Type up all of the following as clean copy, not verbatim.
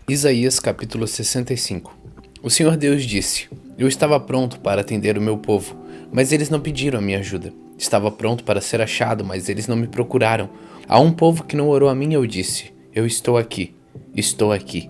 Isaías capítulo 65. O Senhor Deus disse: Eu estava pronto para atender o meu povo, mas eles não pediram a minha ajuda. Estava pronto para ser achado, mas eles não me procuraram. A um povo que não orou a mim eu disse: Eu estou aqui, estou aqui.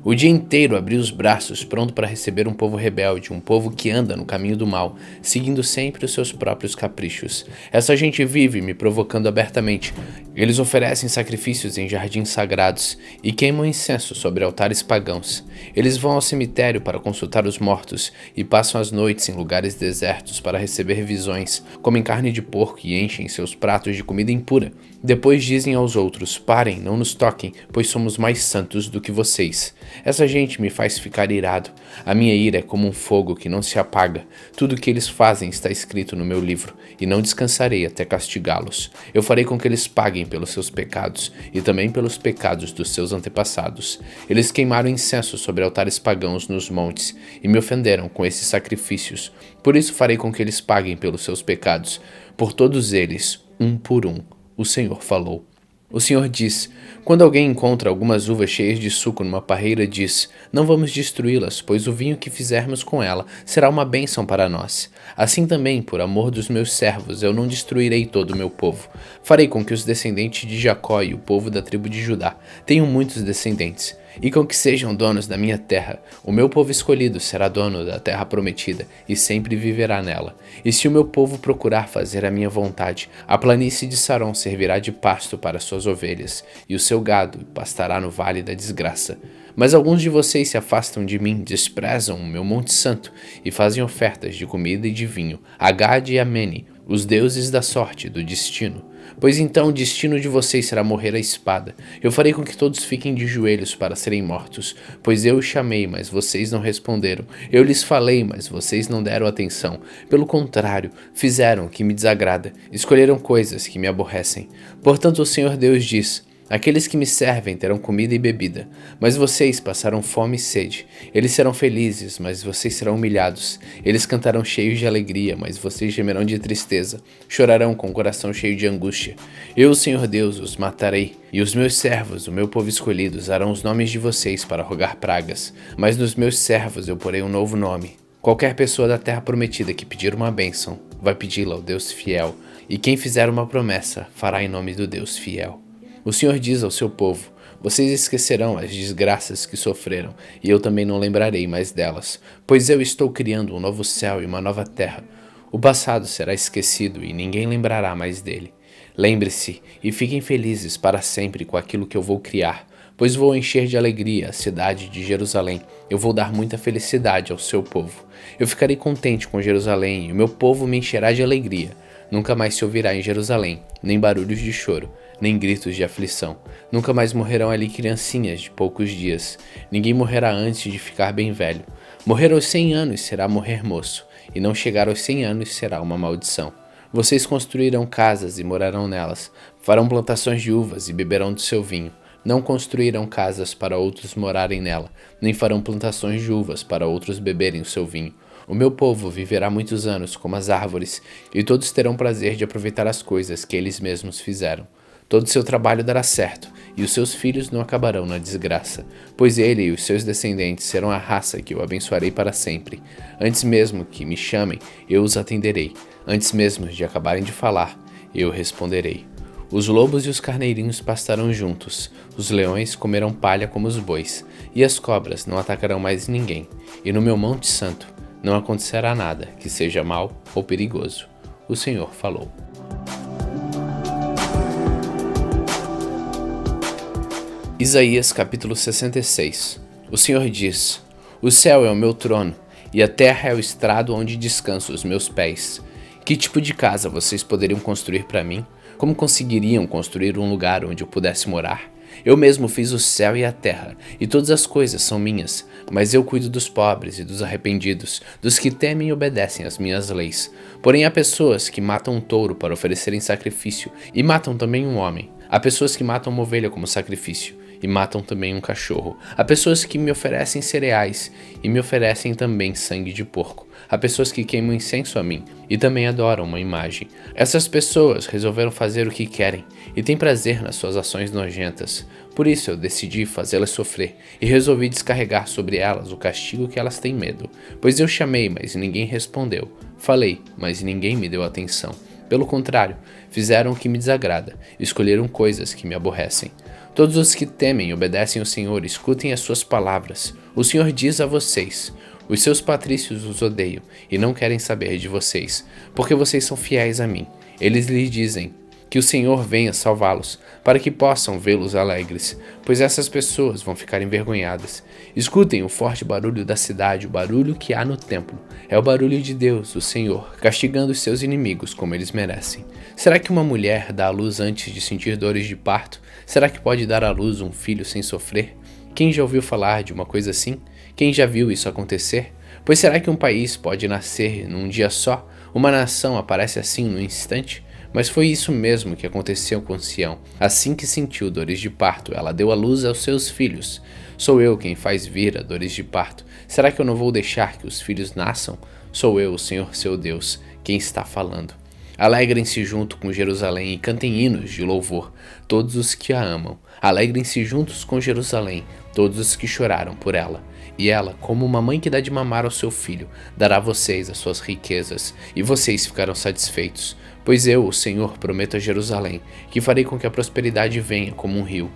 O dia inteiro abri os braços, pronto para receber um povo rebelde, um povo que anda no caminho do mal, seguindo sempre os seus próprios caprichos. Essa gente vive me provocando abertamente. Eles oferecem sacrifícios em jardins sagrados e queimam incenso sobre altares pagãos. Eles vão ao cemitério para consultar os mortos e passam as noites em lugares desertos para receber visões, comem carne de porco e enchem seus pratos de comida impura. Depois dizem aos outros: Parem, não nos toquem, pois somos mais santos do que vocês. Essa gente me faz ficar irado. A minha ira é como um fogo que não se apaga. Tudo o que eles fazem está escrito no meu livro, e não descansarei até castigá-los. Eu farei com que eles paguem pelos seus pecados, e também pelos pecados dos seus antepassados. Eles queimaram incenso sobre altares pagãos nos montes, e me ofenderam com esses sacrifícios. Por isso farei com que eles paguem pelos seus pecados, por todos eles, um por um. O Senhor falou. O Senhor diz: Quando alguém encontra algumas uvas cheias de suco numa parreira, diz: Não vamos destruí-las, pois o vinho que fizermos com ela será uma bênção para nós. Assim também, por amor dos meus servos, eu não destruirei todo o meu povo. Farei com que os descendentes de Jacó e o povo da tribo de Judá tenham muitos descendentes, e com que sejam donos da minha terra. O meu povo escolhido será dono da terra prometida, e sempre viverá nela. E se o meu povo procurar fazer a minha vontade, a planície de Saron servirá de pasto para suas ovelhas, e o seu gado pastará no vale da desgraça. Mas alguns de vocês se afastam de mim, desprezam o meu monte santo, e fazem ofertas de comida e de vinho, a Gade e a Mene, os deuses da sorte, do destino. Pois então o destino de vocês será morrer à espada. Eu farei com que todos fiquem de joelhos para serem mortos, pois eu os chamei, mas vocês não responderam. Eu lhes falei, mas vocês não deram atenção. Pelo contrário, fizeram o que me desagrada, escolheram coisas que me aborrecem. Portanto o Senhor Deus diz: Aqueles que me servem terão comida e bebida, mas vocês passarão fome e sede. Eles serão felizes, mas vocês serão humilhados. Eles cantarão cheios de alegria, mas vocês gemerão de tristeza. Chorarão com o coração cheio de angústia. Eu, o Senhor Deus, os matarei, e os meus servos, o meu povo escolhido, usarão os nomes de vocês para rogar pragas. Mas nos meus servos eu porei um novo nome. Qualquer pessoa da terra prometida que pedir uma bênção, vai pedi-la ao Deus fiel, e quem fizer uma promessa, fará em nome do Deus fiel. O Senhor diz ao seu povo: Vocês esquecerão as desgraças que sofreram, e eu também não lembrarei mais delas, pois eu estou criando um novo céu e uma nova terra. O passado será esquecido e ninguém lembrará mais dele. Lembre-se e fiquem felizes para sempre com aquilo que eu vou criar, pois vou encher de alegria a cidade de Jerusalém. Eu vou dar muita felicidade ao seu povo. Eu ficarei contente com Jerusalém, e o meu povo me encherá de alegria. Nunca mais se ouvirá em Jerusalém nem barulhos de choro, nem gritos de aflição. Nunca mais morrerão ali criancinhas de poucos dias. Ninguém morrerá antes de ficar bem velho. Morrer aos 100 anos será morrer moço, e não chegar aos 100 anos será uma maldição. Vocês construirão casas e morarão nelas, farão plantações de uvas e beberão do seu vinho. Não construirão casas para outros morarem nela, nem farão plantações de uvas para outros beberem o seu vinho. O meu povo viverá muitos anos como as árvores, e todos terão prazer de aproveitar as coisas que eles mesmos fizeram. Todo seu trabalho dará certo, e os seus filhos não acabarão na desgraça, pois ele e os seus descendentes serão a raça que eu abençoarei para sempre. Antes mesmo que me chamem, eu os atenderei. Antes mesmo de acabarem de falar, eu responderei. Os lobos e os carneirinhos pastarão juntos, os leões comerão palha como os bois, e as cobras não atacarão mais ninguém, e no meu monte santo não acontecerá nada que seja mau ou perigoso. O Senhor falou. Isaías capítulo 66. O Senhor diz: O céu é o meu trono, e a terra é o estrado onde descansam os meus pés. Que tipo de casa vocês poderiam construir para mim? Como conseguiriam construir um lugar onde eu pudesse morar? Eu mesmo fiz o céu e a terra, e todas as coisas são minhas, mas eu cuido dos pobres e dos arrependidos, dos que temem e obedecem às minhas leis. Porém há pessoas que matam um touro para oferecerem sacrifício, e matam também um homem. Há pessoas que matam uma ovelha como sacrifício, e matam também um cachorro. Há pessoas que me oferecem cereais e me oferecem também sangue de porco. Há pessoas que queimam incenso a mim e também adoram uma imagem. Essas pessoas resolveram fazer o que querem e têm prazer nas suas ações nojentas. Por isso eu decidi fazê-las sofrer e resolvi descarregar sobre elas o castigo que elas têm medo. Pois eu chamei, mas ninguém respondeu. Falei, mas ninguém me deu atenção. Pelo contrário, fizeram o que me desagrada, escolheram coisas que me aborrecem. Todos os que temem e obedecem ao Senhor, escutem as suas palavras. O Senhor diz a vocês: os seus patrícios os odeiam e não querem saber de vocês, porque vocês são fiéis a mim. Eles lhe dizem que o Senhor venha salvá-los, para que possam vê-los alegres, pois essas pessoas vão ficar envergonhadas. Escutem o forte barulho da cidade, o barulho que há no templo. É o barulho de Deus, o Senhor, castigando os seus inimigos como eles merecem. Será que uma mulher dá à luz antes de sentir dores de parto? Será que pode dar à luz um filho sem sofrer? Quem já ouviu falar de uma coisa assim? Quem já viu isso acontecer? Pois será que um país pode nascer num dia só? Uma nação aparece assim num instante? Mas foi isso mesmo que aconteceu com Sião. Assim que sentiu dores de parto, ela deu à luz aos seus filhos. Sou eu quem faz vir a dores de parto. Será que eu não vou deixar que os filhos nasçam? Sou eu, o Senhor seu Deus, quem está falando. Alegrem-se junto com Jerusalém e cantem hinos de louvor, todos os que a amam. Alegrem-se juntos com Jerusalém, todos os que choraram por ela. E ela, como uma mãe que dá de mamar ao seu filho, dará a vocês as suas riquezas, e vocês ficarão satisfeitos. Pois eu, o Senhor, prometo a Jerusalém, que farei com que a prosperidade venha como um rio,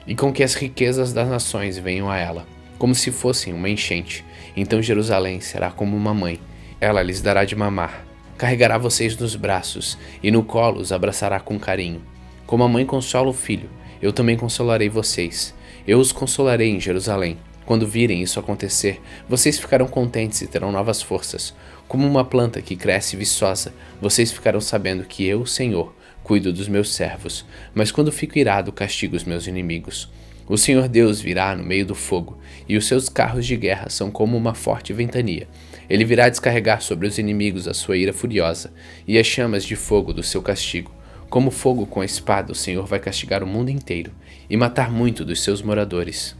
e com que as riquezas das nações venham a ela, como se fossem uma enchente. Então Jerusalém será como uma mãe, ela lhes dará de mamar. Carregará vocês nos braços, e no colo os abraçará com carinho. Como a mãe consola o filho, eu também consolarei vocês. Eu os consolarei em Jerusalém. Quando virem isso acontecer, vocês ficarão contentes e terão novas forças. Como uma planta que cresce viçosa, vocês ficarão sabendo que eu, Senhor, cuido dos meus servos. Mas quando fico irado, castigo os meus inimigos. O Senhor Deus virá no meio do fogo, e os seus carros de guerra são como uma forte ventania. Ele virá descarregar sobre os inimigos a sua ira furiosa, e as chamas de fogo do seu castigo. Como fogo com a espada, o Senhor vai castigar o mundo inteiro, e matar muito dos seus moradores.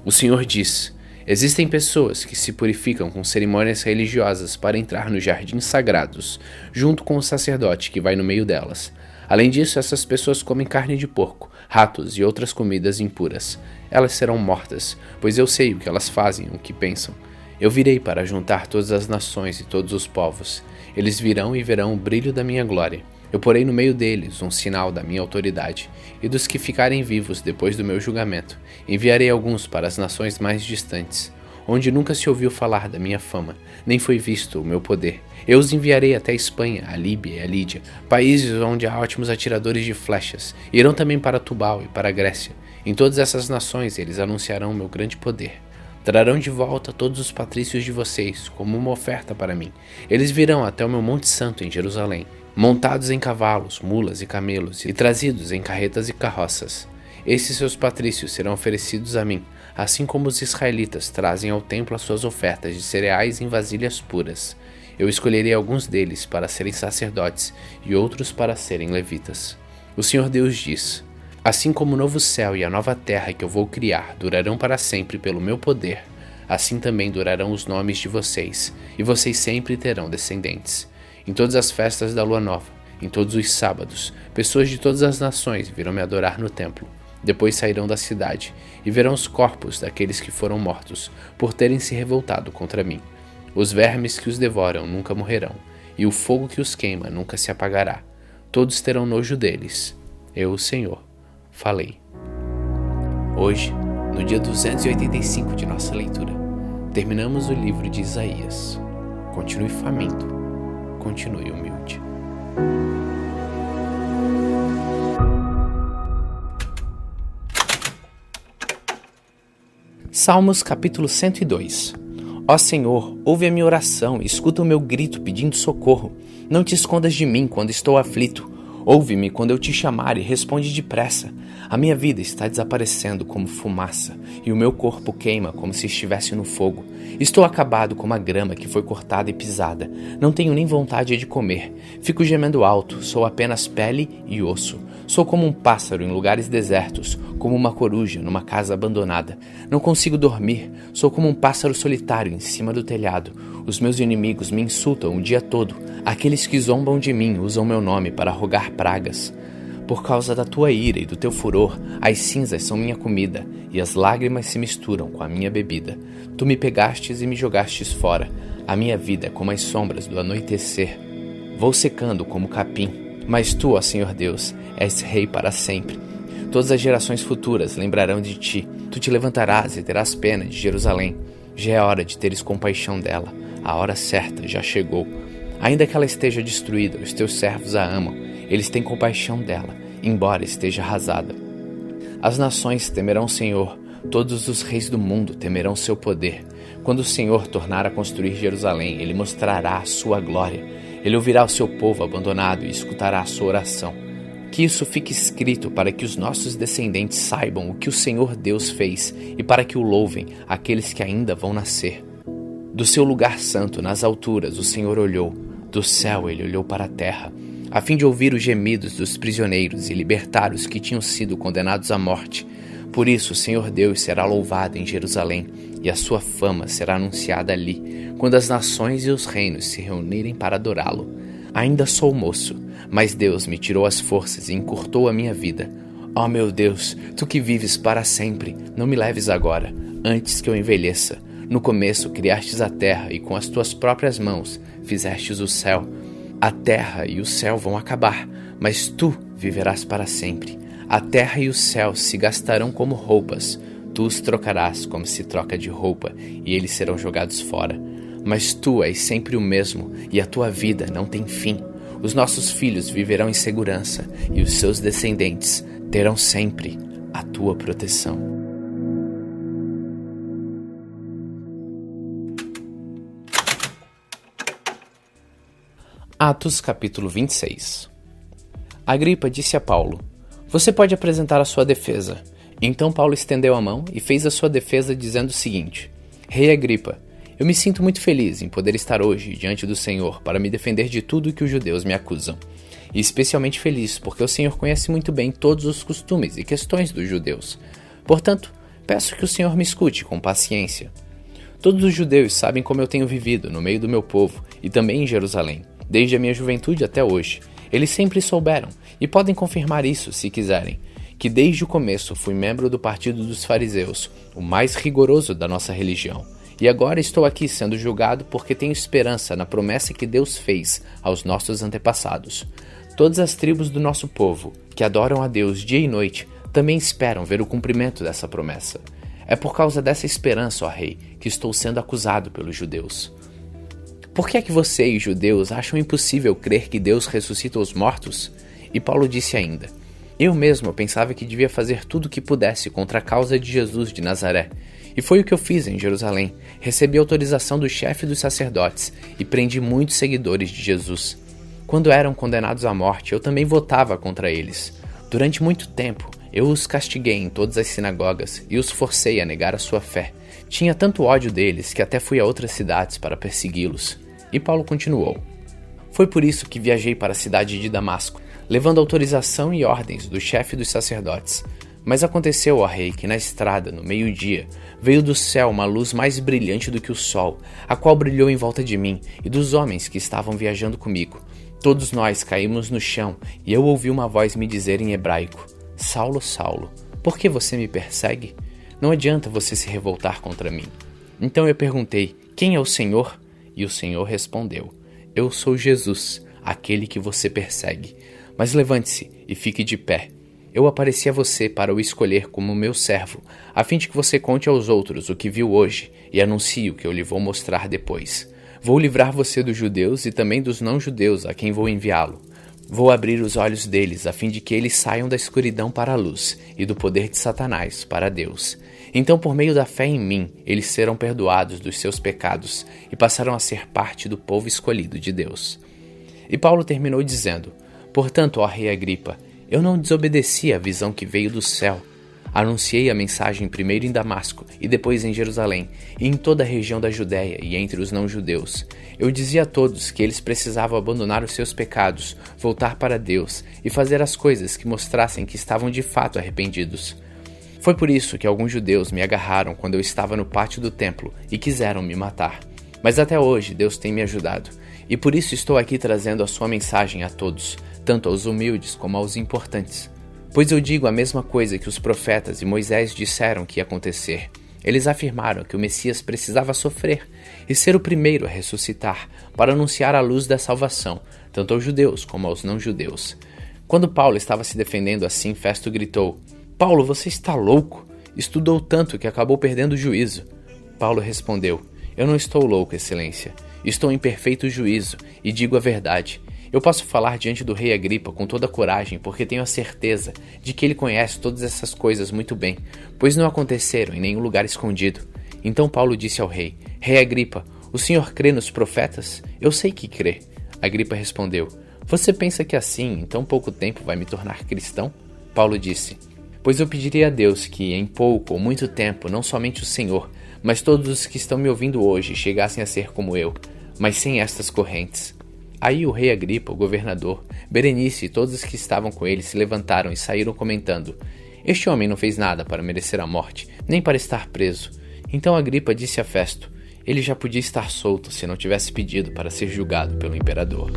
O Senhor diz: existem pessoas que se purificam com cerimônias religiosas para entrar nos jardins sagrados, junto com o sacerdote que vai no meio delas. Além disso, essas pessoas comem carne de porco, ratos e outras comidas impuras. Elas serão mortas, pois eu sei o que elas fazem e o que pensam. Eu virei para juntar todas as nações e todos os povos. Eles virão e verão o brilho da minha glória. Eu porei no meio deles um sinal da minha autoridade, e dos que ficarem vivos depois do meu julgamento, enviarei alguns para as nações mais distantes, onde nunca se ouviu falar da minha fama, nem foi visto o meu poder. Eu os enviarei até a Espanha, a Líbia e a Lídia, países onde há ótimos atiradores de flechas. Irão também para Tubal e para a Grécia. Em todas essas nações eles anunciarão o meu grande poder. Trarão de volta todos os patrícios de vocês, como uma oferta para mim. Eles virão até o meu Monte Santo em Jerusalém, montados em cavalos, mulas e camelos, e trazidos em carretas e carroças. Esses seus patrícios serão oferecidos a mim, assim como os israelitas trazem ao templo as suas ofertas de cereais em vasilhas puras. Eu escolherei alguns deles para serem sacerdotes e outros para serem levitas. O Senhor Deus diz: assim como o novo céu e a nova terra que eu vou criar durarão para sempre pelo meu poder, assim também durarão os nomes de vocês, e vocês sempre terão descendentes. Em todas as festas da lua nova, em todos os sábados, pessoas de todas as nações virão me adorar no templo. Depois sairão da cidade e verão os corpos daqueles que foram mortos, por terem se revoltado contra mim. Os vermes que os devoram nunca morrerão, e o fogo que os queima nunca se apagará. Todos terão nojo deles. Eu, o Senhor, falei. Hoje, no dia 285 de nossa leitura, terminamos o livro de Isaías. Continue faminto, continue humilde. Salmos capítulo 102. Ó Senhor, ouve a minha oração e escuta o meu grito pedindo socorro. Não te escondas de mim quando estou aflito. Ouve-me quando eu te chamar e responde depressa. A minha vida está desaparecendo como fumaça, e o meu corpo queima como se estivesse no fogo. Estou acabado como a grama que foi cortada e pisada. Não tenho nem vontade de comer. Fico gemendo alto, sou apenas pele e osso. Sou como um pássaro em lugares desertos, como uma coruja numa casa abandonada. Não consigo dormir, sou como um pássaro solitário em cima do telhado. Os meus inimigos me insultam o dia todo. Aqueles que zombam de mim usam meu nome para rogar pragas. Por causa da tua ira e do teu furor, as cinzas são minha comida, e as lágrimas se misturam com a minha bebida. Tu me pegastes e me jogastes fora. A minha vida é como as sombras do anoitecer. Vou secando como capim. Mas tu, ó Senhor Deus, és rei para sempre. Todas as gerações futuras lembrarão de ti. Tu te levantarás e terás pena de Jerusalém. Já é hora de teres compaixão dela. A hora certa já chegou. Ainda que ela esteja destruída, os teus servos a amam. Eles têm compaixão dela, embora esteja arrasada. As nações temerão o Senhor. Todos os reis do mundo temerão seu poder. Quando o Senhor tornar a construir Jerusalém, Ele mostrará a sua glória. Ele ouvirá o seu povo abandonado e escutará a sua oração. Que isso fique escrito para que os nossos descendentes saibam o que o Senhor Deus fez e para que o louvem aqueles que ainda vão nascer. Do seu lugar santo, nas alturas, o Senhor olhou. Do céu ele olhou para a terra, a fim de ouvir os gemidos dos prisioneiros e libertar os que tinham sido condenados à morte. Por isso o Senhor Deus será louvado em Jerusalém, e a sua fama será anunciada ali, quando as nações e os reinos se reunirem para adorá-lo. Ainda sou moço, mas Deus me tirou as forças e encurtou a minha vida. Ó meu Deus, tu que vives para sempre, não me leves agora, antes que eu envelheça. No começo criastes a terra e com as tuas próprias mãos fizestes o céu. A terra e o céu vão acabar, mas tu viverás para sempre. A terra e o céu se gastarão como roupas. Tu os trocarás como se troca de roupa, e eles serão jogados fora. Mas tu és sempre o mesmo, e a tua vida não tem fim. Os nossos filhos viverão em segurança, e os seus descendentes terão sempre a tua proteção. Atos capítulo 26. Agripa disse a Paulo: Você pode apresentar a sua defesa. Então Paulo estendeu a mão e fez a sua defesa dizendo o seguinte: Rei Agripa, eu me sinto muito feliz em poder estar hoje diante do Senhor para me defender de tudo que os judeus me acusam. E especialmente feliz porque o Senhor conhece muito bem todos os costumes e questões dos judeus. Portanto, peço que o Senhor me escute com paciência. Todos os judeus sabem como eu tenho vivido no meio do meu povo e também em Jerusalém, desde a minha juventude até hoje. Eles sempre souberam, e podem confirmar isso se quiserem, que desde o começo fui membro do partido dos fariseus, o mais rigoroso da nossa religião. E agora estou aqui sendo julgado porque tenho esperança na promessa que Deus fez aos nossos antepassados. Todas as tribos do nosso povo, que adoram a Deus dia e noite, também esperam ver o cumprimento dessa promessa. É por causa dessa esperança, ó rei, que estou sendo acusado pelos judeus. Por que é que vocês, judeus, acham impossível crer que Deus ressuscita os mortos? E Paulo disse ainda: Eu mesmo pensava que devia fazer tudo o que pudesse contra a causa de Jesus de Nazaré. E foi o que eu fiz em Jerusalém. Recebi autorização do chefe dos sacerdotes e prendi muitos seguidores de Jesus. Quando eram condenados à morte, eu também votava contra eles. Durante muito tempo, eu os castiguei em todas as sinagogas e os forcei a negar a sua fé. Tinha tanto ódio deles que até fui a outras cidades para persegui-los. E Paulo continuou: Foi por isso que viajei para a cidade de Damasco, levando autorização e ordens do chefe dos sacerdotes. Mas aconteceu, ó rei, que na estrada, no meio-dia, veio do céu uma luz mais brilhante do que o sol, a qual brilhou em volta de mim e dos homens que estavam viajando comigo. Todos nós caímos no chão e eu ouvi uma voz me dizer em hebraico: Saulo, Saulo, por que você me persegue? Não adianta você se revoltar contra mim. Então eu perguntei: Quem é o Senhor? E o Senhor respondeu: Eu sou Jesus, aquele que você persegue. Mas levante-se e fique de pé. Eu apareci a você para o escolher como meu servo, a fim de que você conte aos outros o que viu hoje e anuncie o que eu lhe vou mostrar depois. Vou livrar você dos judeus e também dos não-judeus a quem vou enviá-lo. Vou abrir os olhos deles a fim de que eles saiam da escuridão para a luz e do poder de Satanás para Deus. Então, por meio da fé em mim, eles serão perdoados dos seus pecados e passarão a ser parte do povo escolhido de Deus. E Paulo terminou dizendo: Portanto, ó rei Agripa, eu não desobedeci à visão que veio do céu. Anunciei a mensagem primeiro em Damasco e depois em Jerusalém, e em toda a região da Judéia e entre os não-judeus. Eu dizia a todos que eles precisavam abandonar os seus pecados, voltar para Deus e fazer as coisas que mostrassem que estavam de fato arrependidos. Foi por isso que alguns judeus me agarraram quando eu estava no pátio do templo e quiseram me matar. Mas até hoje Deus tem me ajudado, e por isso estou aqui trazendo a sua mensagem a todos, tanto aos humildes como aos importantes. Pois eu digo a mesma coisa que os profetas e Moisés disseram que ia acontecer. Eles afirmaram que o Messias precisava sofrer e ser o primeiro a ressuscitar para anunciar a luz da salvação, tanto aos judeus como aos não-judeus. Quando Paulo estava se defendendo assim, Festo gritou: "Paulo, você está louco? Estudou tanto que acabou perdendo o juízo." Paulo respondeu: "Eu não estou louco, excelência. Estou em perfeito juízo e digo a verdade. Eu posso falar diante do rei Agripa com toda a coragem, porque tenho a certeza de que ele conhece todas essas coisas muito bem, pois não aconteceram em nenhum lugar escondido." Então Paulo disse ao rei: "Rei Agripa, o senhor crê nos profetas? Eu sei que crê." Agripa respondeu: "Você pensa que assim, em tão pouco tempo, vai me tornar cristão?" Paulo disse: "Pois eu pediria a Deus que, em pouco ou muito tempo, não somente o Senhor, mas todos os que estão me ouvindo hoje chegassem a ser como eu, mas sem estas correntes." Aí o rei Agripa, o governador, Berenice e todos os que estavam com ele se levantaram e saíram comentando: "Este homem não fez nada para merecer a morte, nem para estar preso." Então Agripa disse a Festo: "Ele já podia estar solto se não tivesse pedido para ser julgado pelo imperador."